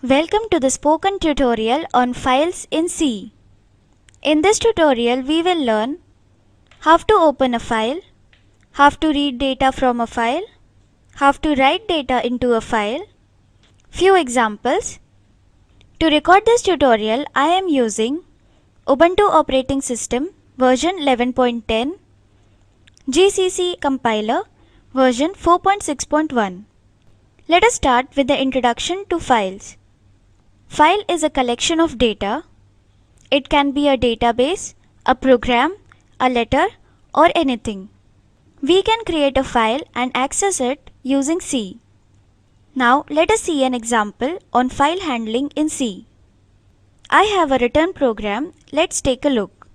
Welcome to the spoken tutorial on files in C. In this tutorial, we will learn how to open a file, how to read data from a file, how to write data into a file. Few examples. To record this tutorial, I am using Ubuntu operating system version 11.10, GCC compiler version 4.6.1. Let us start with the introduction to files. File is a collection of data. It can be a database, a program, a letter, or anything. We can create a file and access it using C. Now let us see an example on file handling in C. I have a written program. Let's take a look.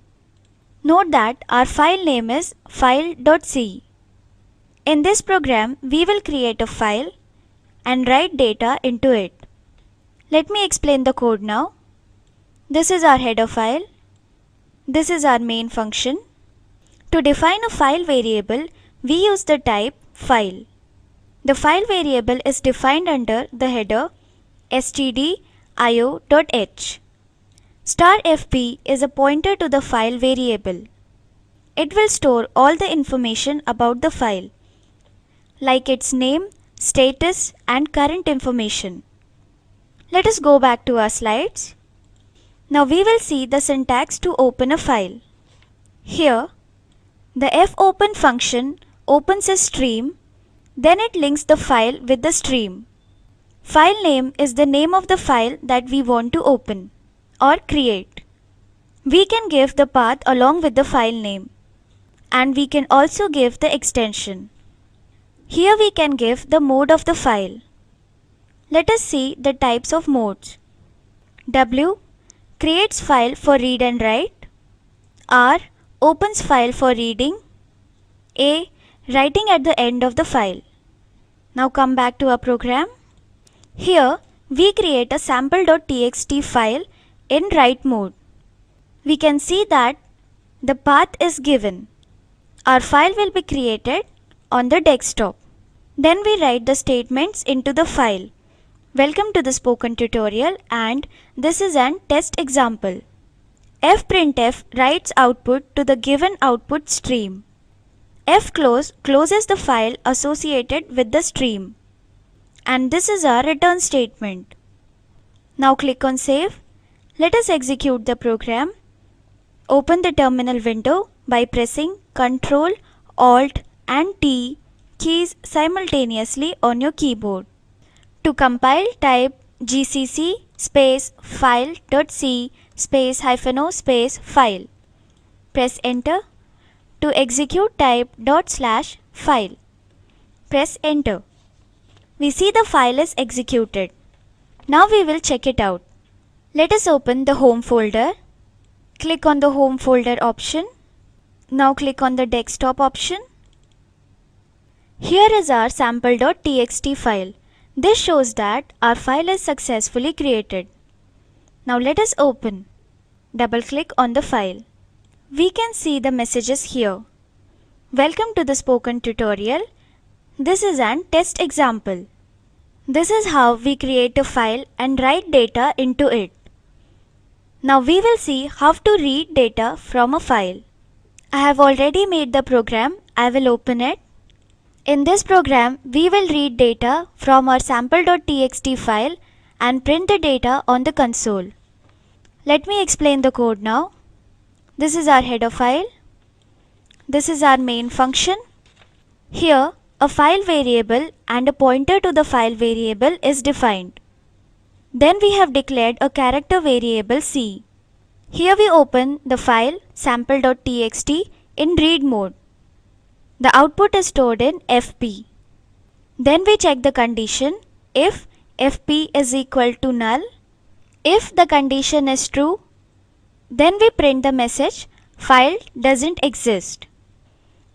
Note that our file name is file.c. In this program, we will create a file and write data into it. Let me explain the code now. This is our header file. This is our main function. To define a file variable, we use the type file. The file variable is defined under the header stdio.h. $fp is a pointer to the file variable. It will store all the information about the file, like its name, status, and current information. Let us go back to our slides. Now we will see the syntax to open a file. Here, the fopen function opens a stream, then it links the file with the stream. File name is the name of the file that we want to open or create. We can give the path along with the file name, and we can also give the extension. Here we can give the mode of the file. Let us see the types of modes. W creates file for read and write. R opens file for reading. A writing at the end of the file. Now come back to our program. Here we create a sample.txt file in write mode. We can see that the path is given. Our file will be created on the desktop. Then we write the statements into the file. Welcome to the spoken tutorial, and this is an test example. fprintf writes output to the given output stream. fclose closes the file associated with the stream. And this is our return statement. Now click on save. Let us execute the program. Open the terminal window by pressing Ctrl, Alt and T keys simultaneously on your keyboard. To compile, type gcc space file.c space -o space file. Press enter. To execute, type /file. Press enter. We see the file is executed. Now we will check it out. Let us open the home folder. Click on the home folder option. Now click on the desktop option. Here is our sample.txt file. This shows that our file is successfully created. Now let us open. Double click on the file. We can see the messages here. Welcome to the spoken tutorial. This is an test example. This is how we create a file and write data into it. Now we will see how to read data from a file. I have already made the program. I will open it. In this program, we will read data from our sample.txt file and print the data on the console. Let me explain the code now. This is our header file. This is our main function. Here, a file variable and a pointer to the file variable is defined. Then we have declared a character variable C. Here we open the file sample.txt in read mode. The output is stored in fp. Then we check the condition if fp is equal to null. If the condition is true, then we print the message file doesn't exist.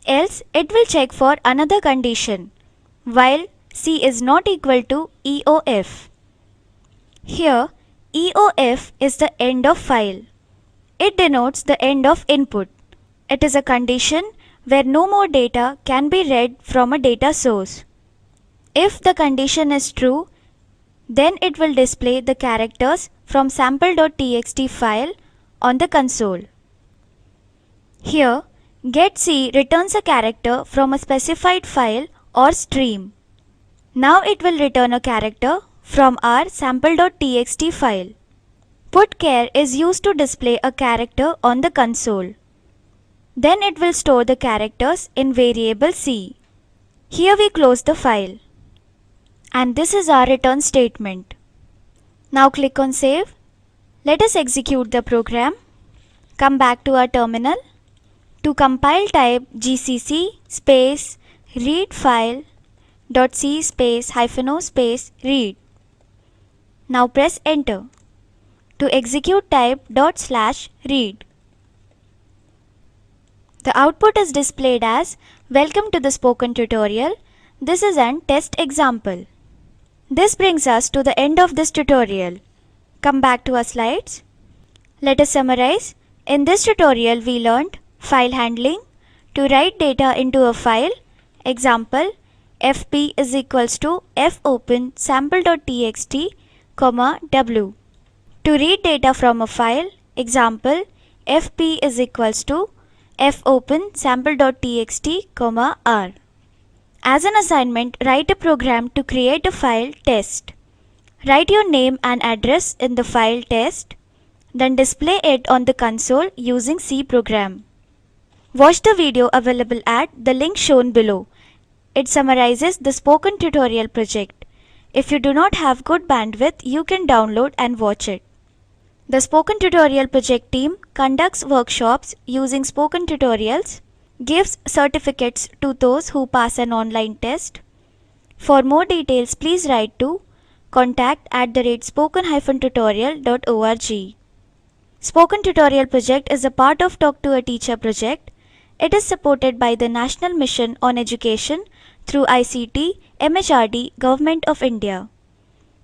Else it will check for another condition while c is not equal to EOF. Here EOF is the end of file. It denotes the end of input. It is a condition where no more data can be read from a data source. If the condition is true, Then it will display the characters from sample.txt file on the console. Here, getC returns a character from a specified file or stream. Now it will return a character from our sample.txt file. Putchar is used to display a character on the console. Then it will store the characters in variable C. Here we close the file. And this is our return statement. Now click on Save. Let us execute the program. Come back to our terminal. To compile, type gcc space read file .c space -o space read. Now press enter. To execute, type /read. The output is displayed as Welcome to the spoken tutorial. This is an test example. This brings us to the end of this tutorial. Come back to our slides. Let us summarize. In this tutorial we learned file handling, to write data into a file. Example, fp is equals to fopen sample.txt, w. To read data from a file. Example, fp is equals to fopen sample.txt, r. As an assignment, write a program to create a file test. Write your name and address in the file test, then display it on the console using C program. Watch the video available at the link shown below. It summarizes the spoken tutorial project. If you do not have good bandwidth, you can download and watch it. The Spoken Tutorial project team conducts workshops using spoken tutorials, gives certificates to those who pass an online test. For more details, please write to contact@spoken-tutorial.org. Spoken Tutorial project is a part of Talk to a Teacher project. It is supported by the National Mission on Education through ICT, MHRD, Government of India.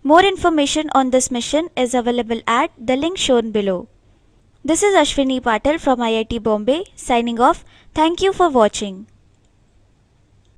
More information on this mission is available at the link shown below. This is Ashwini Patil from IIT Bombay signing off. Thank you for watching.